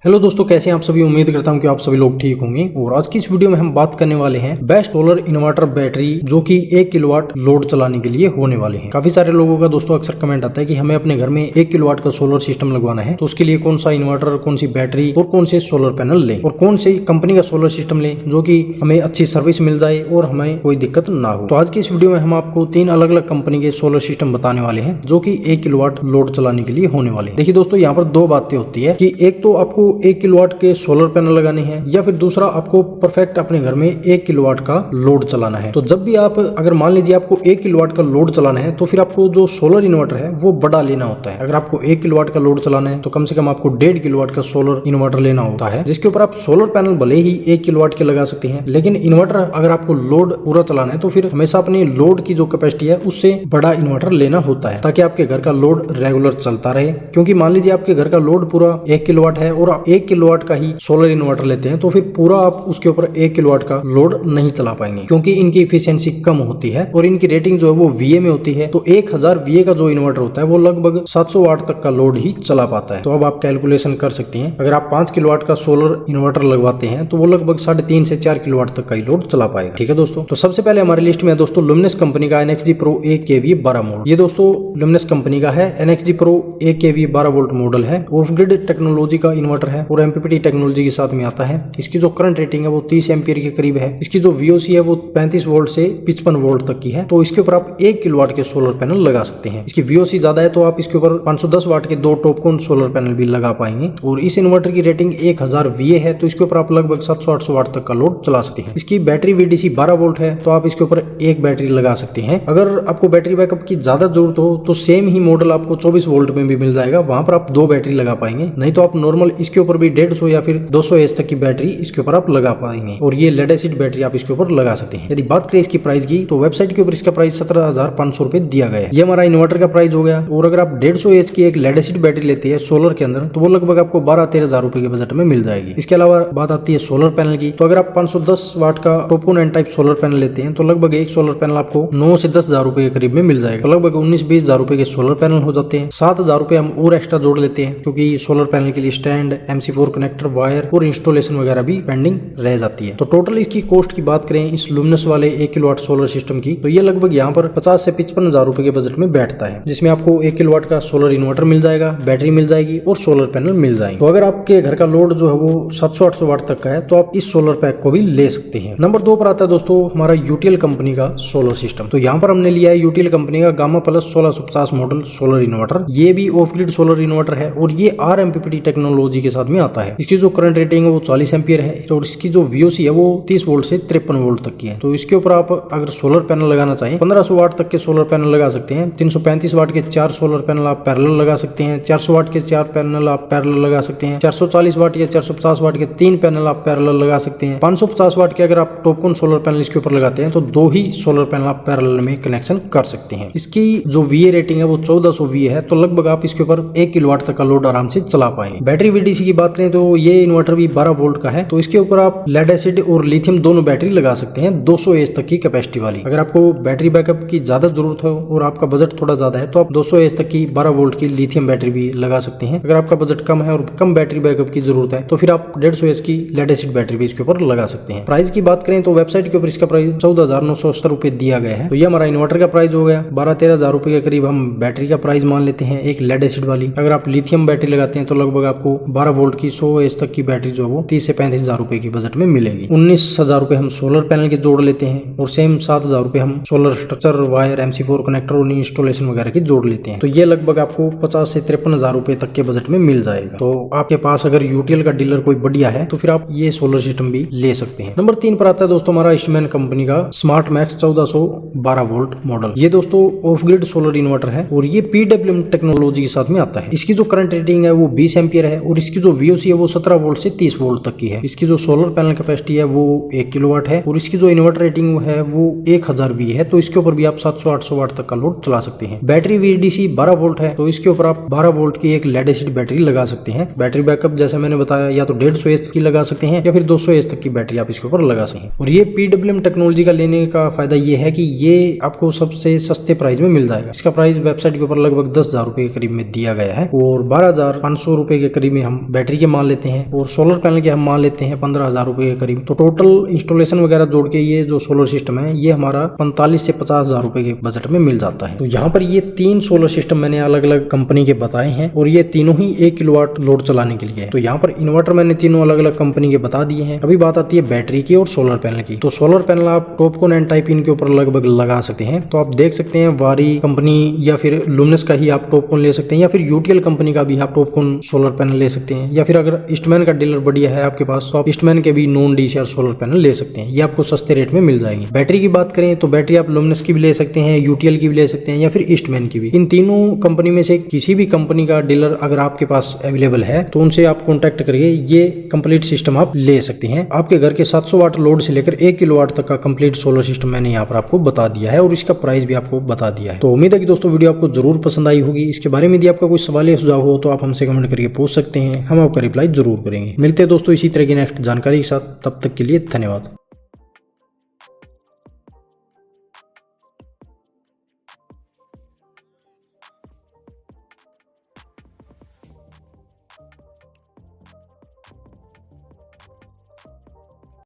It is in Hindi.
हेलो दोस्तों, कैसे हैं आप सभी। उम्मीद करता हूं कि आप सभी लोग ठीक होंगे। और आज की इस वीडियो में हम बात करने वाले हैं बेस्ट सोलर इन्वर्टर बैटरी जो कि 1 किलोवाट लोड चलाने के लिए होने वाले हैं। काफी सारे लोगों का दोस्तों अक्सर कमेंट आता है कि हमें अपने घर में 1 किलोवाट का सोलर सिस्टम लगवाना है, तो उसके लिए कौन सा इन्वर्टर, कौन सी बैटरी और कौन से सोलर पैनल लें और कौन सी कंपनी का सोलर सिस्टम लें जो कि हमें अच्छी सर्विस मिल जाए और हमें कोई दिक्कत ना हो। तो आज की इस वीडियो में हम आपको 3 अलग अलग कंपनी के सोलर सिस्टम बताने वाले हैं जो कि 1 किलोवाट लोड चलाने के लिए होने वाले हैं। देखिए दोस्तों, यहाँ पर 2 बातें होती है कि एक तो आपको 1 किलोवाट के सोलर पैनल लगाने हैं या फिर दूसरा आपको परफेक्ट अपने घर में 1 किलोवाट का लोड चलाना है। तो जब भी आप अगर मान लीजिए आपको 1 किलोवाट का लोड चलाना है तो फिर आपको जो सोलर इन्वर्टर है वो बड़ा लेना होता है। अगर आपको 1 किलोवाट का लोड चलाना है तो कम से कम आपको 1.5 किलोवाट का सोलर इन्वर्टर लेना होता है, जिसके ऊपर आप सोलर पैनल भले ही 1 किलोवाट के लगा सकते हैं, लेकिन इन्वर्टर अगर आपको लोड पूरा चलाना है तो फिर हमेशा अपने लोड की जो कैपेसिटी है उससे बड़ा इन्वर्टर लेना होता है ताकि आपके घर का लोड रेगुलर चलता रहे। क्योंकि मान लीजिए आपके घर का लोड पूरा 1 किलोवाट है और आप 1 किलोवाट का ही सोलर इन्वर्टर लेते हैं तो फिर पूरा आप उसके ऊपर 1 किलोवाट का लोड नहीं चला पाएंगे, क्योंकि इनकी इफिशियंसी कम होती है और इनकी रेटिंग जो है वो VA में होती है। तो 1000 VA का जो इन्वर्टर होता है वो लगभग 700 वाट तक का लोड ही चला पाता है। तो अब आप कैलकुलेशन कर सकते हैं, अगर आप 5 किलोवाट का सोलर इन्वर्टर लगवाते हैं तो वो लगभग 3.5 से 4 किलोवाट तक का ही लोड चला पाएगा। ठीक है दोस्तों, तो सबसे पहले हमारी लिस्ट में है दोस्तों लुमिनस कंपनी का NXG Pro 1 kVA 12 वोल्ट। ये दोस्तों लुमिनस कंपनी का है। NXG Pro 1 kVA 12 volt model है। ऑफ ग्रिड टेक्नोलॉजी का इन्वर्टर है और MPPT टेक्नोलॉजी के साथ में आता है। इसकी जो करंट रेटिंग है वो 30 एम्पियर के करीब है। इसकी जो VOC है वो 35 वोल्ट से 55 वोल्ट तक की है। तो इसके ऊपर आप 1 किलोवाट के सोलर पैनल लगा सकते हैं। इसकी VOC ज्यादा है तो आप इसके ऊपर 510 वाट के 2 टॉपकॉन सोलर पैनल भी लगा पाएंगे। और इस इन्वर्टर की रेटिंग 1000 VA है तो इसके ऊपर आप लगभग 700-800 वाट तक का लोड चला सकते हैं। इसकी बैटरी VDC 12 वोल्ट है तो आप इसके ऊपर एक बैटरी लगा सकते हैं। अगर आपको बैटरी बैकअप की ज्यादा जरूरत हो तो सेम ही मॉडल आपको 24 वोल्ट में भी मिल जाएगा, वहां पर आप 2 बैटरी लगा पाएंगे। नहीं तो आप नॉर्मल इसके ऊपर भी 150 या फिर 200 एच तक की बैटरी इसके ऊपर आप लगा पाएंगे और ये लेड एसिड बैटरी आप इसके ऊपर लगा सकते हैं। यदि बात करें इसकी प्राइस की तो वेबसाइट के ऊपर इसका प्राइस 17,500 रुपए दिया गया है। ये हमारा इन्वर्टर का प्राइस हो गया। और अगर आप 150 एच की एक लेड एसिड बैटरी लेते हैं सोलर के अंदर तो वो लगभग आपको 12-13 हजार रुपए के बजट में मिल जाएगी। इसके अलावा बात आती है सोलर पैनल की, तो अगर आप 510 वाट का Topcon N type solar panel लेते हैं तो लगभग एक सोलर पैनल आपको 9 से 10 हजार रुपए के करीब में मिल जाएगा। तो लगभग 19-20 हजार रुपए के सोलर पैनल हो जाते हैं। 7 हजार रुपए हम और एक्स्ट्रा जोड़ लेते हैं क्योंकि सोलर पैनल के लिए स्टैंड, MC4 कनेक्टर, वायर और इंस्टॉलेशन वगैरह भी पेंडिंग रह जाती है। तो टोटल इसकी कॉस्ट की बात करें इस लुमिनस वाले 1 किलोवाट सोलर सिस्टम की तो ये लगभग यहाँ पर 50 से 55 हजार रुपए के बजट में बैठता है, जिसमें आपको 1 किलोवाट का सोलर इन्वर्टर मिल जाएगा, बैटरी मिल जाएगी और सोलर पैनल मिल जाएंगे। तो अगर आपके घर का लोड जो है वो 700-800 वाट तक का है तो आप इस सोलर पैक को भी ले सकते हैं। नंबर 2 पर आता है दोस्तों हमारा UTL कंपनी का सोलर सिस्टम। तो यहाँ पर हमने लिया है UTL कंपनी का gamma plus 1650 model solar inverter. ये भी ऑफ ग्रिड सोलर इन्वर्टर है और ये RMPPT टेक्नोलॉजी के साथ में आता है। इसकी जो करंट रेटिंग है वो 40 एम्पियर है और इसकी जो VOC है वो 30 वोल्ट से 53 वोल्ट तक की है। तो इसके ऊपर आप अगर सोलर पैनल लगाना चाहें 1500 वाट तक के सोलर पैनल लगा सकते हैं। 335 वाट के 4 सोलर पैनल आप पैरेलल लगा सकते हैं। 400 वाट के 4 पैनल आप पैरेलल लगा सकते हैं। 440 वाट या 450 वाट के 3 पैनल आप पैरेलल लगा सकते हैं। 550 वाट के अगर आप टॉपकॉन सोलर पैनल इसके ऊपर लगाते हैं तो 2 ही सोलर पैनल आप पैरेलल में कनेक्शन कर सकते हैं। इसकी जो VA रेटिंग है वो 1400 VA है तो लगभग आप इसके ऊपर 1 किलोवाट तक का लोड आराम से चला पाएंगे। बैटरी VDC की बात करें तो ये इन्वर्टर भी 12 वोल्ट का है तो इसके ऊपर आप लेड एसिड और लिथियम दोनों बैटरी लगा सकते हैं 200 एच तक की कैपेसिटी वाली। अगर आपको बैटरी बैकअप की ज्यादा जरूरत हो और आपका बजट थोड़ा ज्यादा है तो आप 200 एच तक की 12 वोल्ट की लिथियम बैटरी भी लगा सकते हैं। अगर आपका बजट कम है और कम बैटरी बैकअप की जरूरत है तो फिर आप 150 एच की लेड एसिड बैटरी भी इसके ऊपर लगा सकते हैं। प्राइस की बात करें तो वेबसाइट के ऊपर इसका प्राइस 14,970 रुपए दिया गया है। तो ये हमारा इन्वर्टर का प्राइस हो गया। 12-13 हजार रुपए के करीब हम बैटरी का प्राइस मान लेते हैं एक लेड एसिड वाली। अगर आप लिथियम बैटरी लगाते हैं तो लगभग आपको 12 वोल्ट की 100 एच तक की बैटरी जो है वो 30 से 35 हजार रुपए की बजट में मिलेगी। 19 हजार रुपए हम सोलर पैनल के जोड़ लेते हैं और सेम 7 हजार रुपए हम solar structure, wire, MC4 connector और इंस्टॉलेशन वगैरह की जोड़ लेते हैं। तो ये लगभग आपको 50 से 53 हजार रुपए तक के बजट में मिल जाएगा। तो आपके पास अगर UTL का डीलर कोई बढ़िया है तो फिर आप ये सोलर सिस्टम भी ले सकते हैं। नंबर 3 पर आता है दोस्तों हमारा ईस्टमैन कंपनी का स्मार्ट मैक्स 1412 वोल्ट मॉडल। ये दोस्तों ऑफ ग्रिड सोलर इन्वर्टर है और ये PWM टेक्नोलॉजी के साथ में आता है। इसकी जो करंट रेटिंग है वो 20 एम्पियर है और इसकी जो VOC है वो 17 वोल्ट से 30 वोल्ट तक की है। इसकी जो सोलर पैनल कैपेसिटी है वो 1 किलोवाट है और इसकी जो इन्वर्टर रेटिंग है वो 1000 VA है तो इसके ऊपर भी आप 700-800 वाट तक का लोड चला सकते हैं। बैटरी VDC 12 वोल्ट है तो इसके ऊपर आप 12 वोल्ट की एक लेड एसिड बैटरी लगा सकते हैं। बैटरी बैकअप जैसे मैंने बताया या तो 150 एच की लगा सकते हैं या फिर 200 एच तक की बैटरी आप इसके ऊपर लगा सकते हैं। और ये PWM टेक्नोलॉजी का लेने का फायदा ये है कि ये आपको सबसे सस्ते प्राइस में मिल जाएगा। इसका प्राइस वेबसाइट के ऊपर लगभग 10 हजार रुपए के करीब में दिया गया है और 12,500 रुपए के करीब में हम बैटरी के मान लेते हैं और सोलर पैनल के हम मान लेते हैं 15,000 रुपए के करीब, तो टोटल इंस्टॉलेशन वगैरह जोड़ के ये जो सोलर सिस्टम है ये हमारा 45 से 50,000 रुपए के बजट में मिल जाता है। तो यहाँ पर ये 3 सोलर सिस्टम मैंने अलग अलग कंपनी के बताए हैं और ये तीनों ही 1 किलोवाट लोड चलाने के लिए है। तो यहाँ पर इन्वर्टर मैंने तीनों अलग अलग कंपनी के बता दिए हैं। अभी बात आती है बैटरी की और सोलर पैनल की। तो सोलर पैनल आप टॉपकॉन एंड टाइप इन के ऊपर लगभग लगा सकते हैं। तो आप देख सकते हैं वारी कंपनी या फिर लुमिनस का ही आप टॉपकॉन ले सकते हैं या फिर यूटीएल कंपनी का भी आप टॉपकॉन सोलर पैनल ले सकते हैं, या फिर अगर ईस्टमैन का डीलर बढ़िया है आपके पास तो आप ईस्टमैन के भी नॉन डीसीआर सोलर पैनल ले सकते हैं। ये आपको सस्ते रेट में मिल जाएंगे। बैटरी की बात करें तो बैटरी आप लुमिनस की भी ले सकते हैं, यूटीएल की भी ले सकते हैं या फिर ईस्टमैन की भी। इन तीनों कंपनी में से किसी भी कंपनी का डीलर अगर आपके पास अवेलेबल है तो उनसे आप कॉन्टैक्ट करके ये कंप्लीट सिस्टम आप ले सकते हैं। आपके घर के 700 वाट लोड से लेकर 1 किलोवाट तक का कंप्लीट सोलर सिस्टम मैंने यहाँ पर आपको बता दिया है और इसका प्राइस भी आपको बता दिया है। तो उम्मीद है कि दोस्तों वीडियो आपको जरूर पसंद आई होगी। इसके बारे में यदि आपका कोई सवाल या सुझाव हो तो आप हमसे कमेंट करके पूछ सकते हैं, हम आपका रिप्लाई जरूर करेंगे। मिलते हैं दोस्तों इसी तरह की नेक्स्ट जानकारी के साथ, तब तक के लिए धन्यवाद।